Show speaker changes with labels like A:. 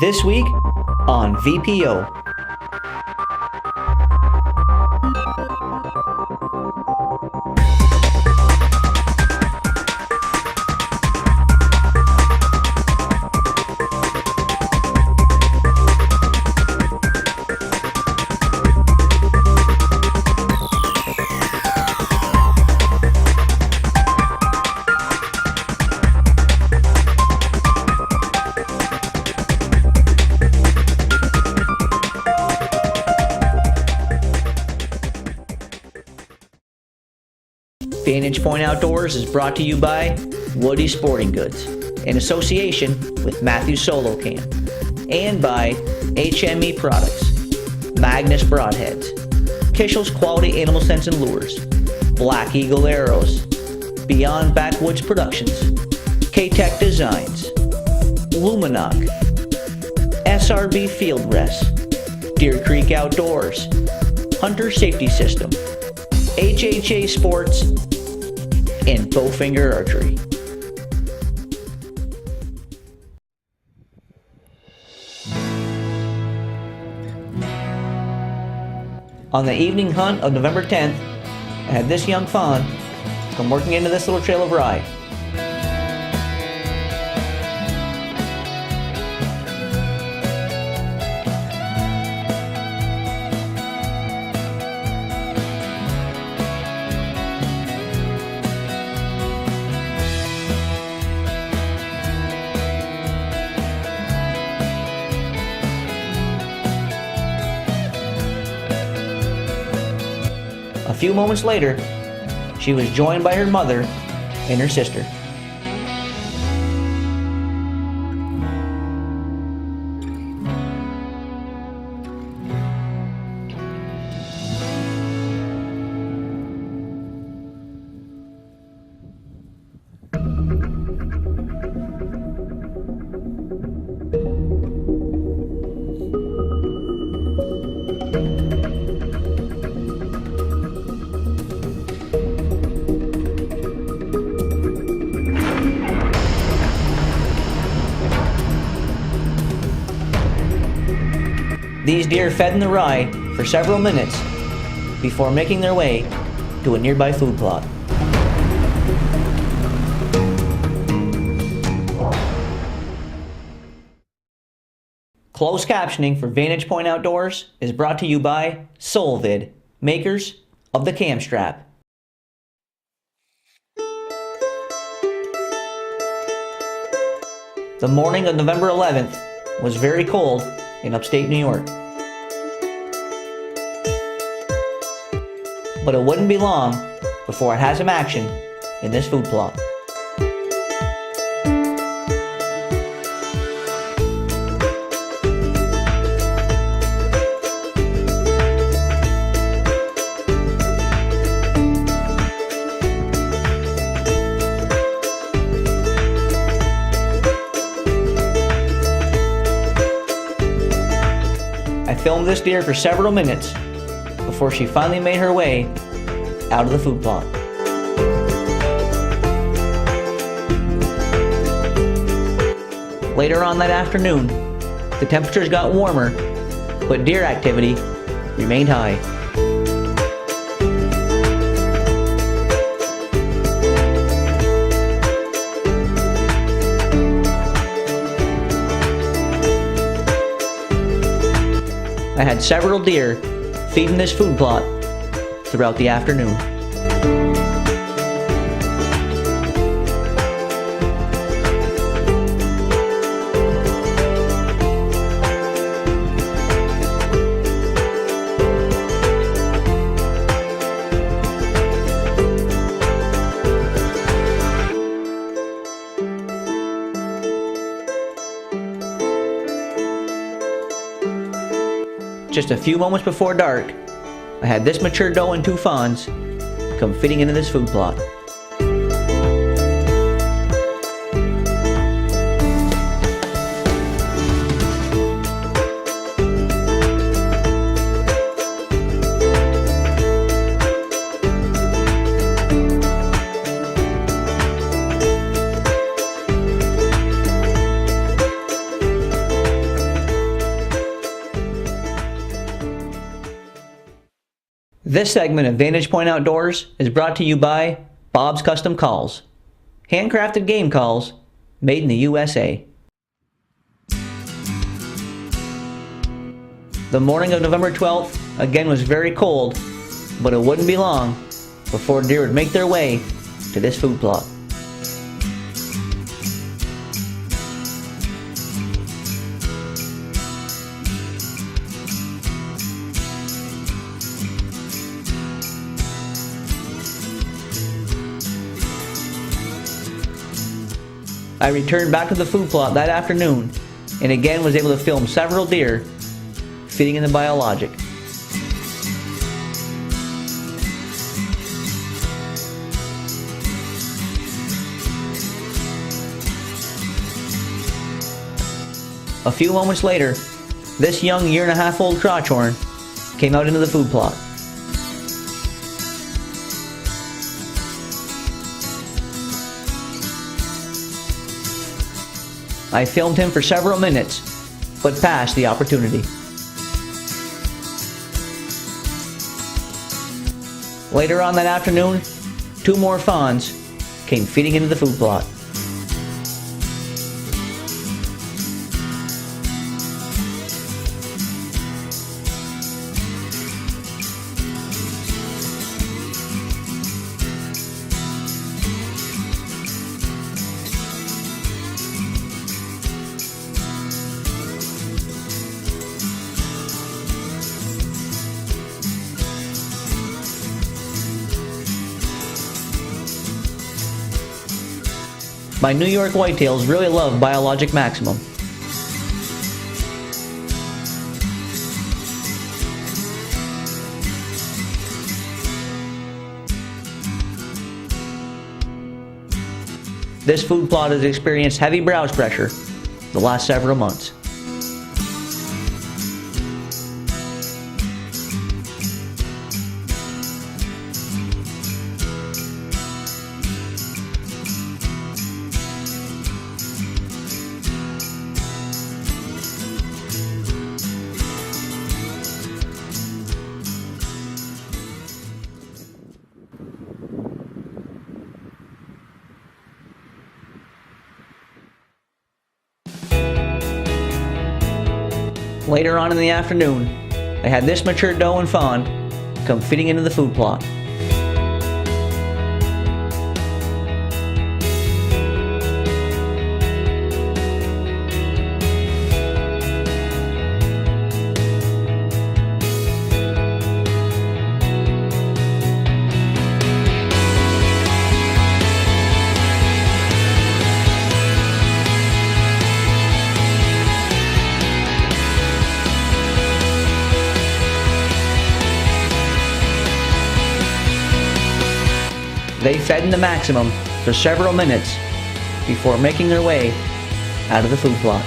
A: This week on VPO. Vantage Point Outdoors is brought to you by Woody Sporting Goods in association with Matthew Solo Cam and by HME Products, Magnus Broadheads, Kishel's Quality Animal Scents and Lures, Black Eagle Arrows, Beyond Backwoods Productions, K-Tech Designs, Luminoc, SRB Field Rest, Deer Creek Outdoors, Hunter Safety System, HHA Sports, and Bowfinger Archery. On the evening hunt of November 10th, I had this young fawn come working into this little trail of rye. A few moments later, she was joined by her mother and her sister. These deer fed in the rye for several minutes before making their way to a nearby food plot. Closed captioning for Vantage Point Outdoors is brought to you by Solvid, makers of the Cam Strap. The morning of November 11th was very cold in upstate New York. But it wouldn't be long before it had some action in this food plot. I filmed this deer for several minutes before she finally made her way out of the food plot. Later on that afternoon, the temperatures got warmer, but deer activity remained high. I had several deer feeding this food plot throughout the afternoon. Just a few moments before dark, I had this mature doe and two fawns come fitting into this food plot. This segment of Vantage Point Outdoors is brought to you by Bob's Custom Calls. Handcrafted game calls made in the USA. The morning of November 12th again was very cold, but it wouldn't be long before deer would make their way to this food plot. I returned back to the food plot that afternoon and again was able to film several deer feeding in the biologic. A few moments later, this young year-and-a-half-old crotchhorn came out into the food plot. I filmed him for several minutes, but passed the opportunity. Later on that afternoon, 2 more fawns came feeding into the food plot. My New York whitetails really love Biologic Maximum. This food plot has experienced heavy browse pressure the last several months. Later on in the afternoon, I had this mature doe and fawn come feeding into the food plot. They fed in the maximum for several minutes before making their way out of the food plot.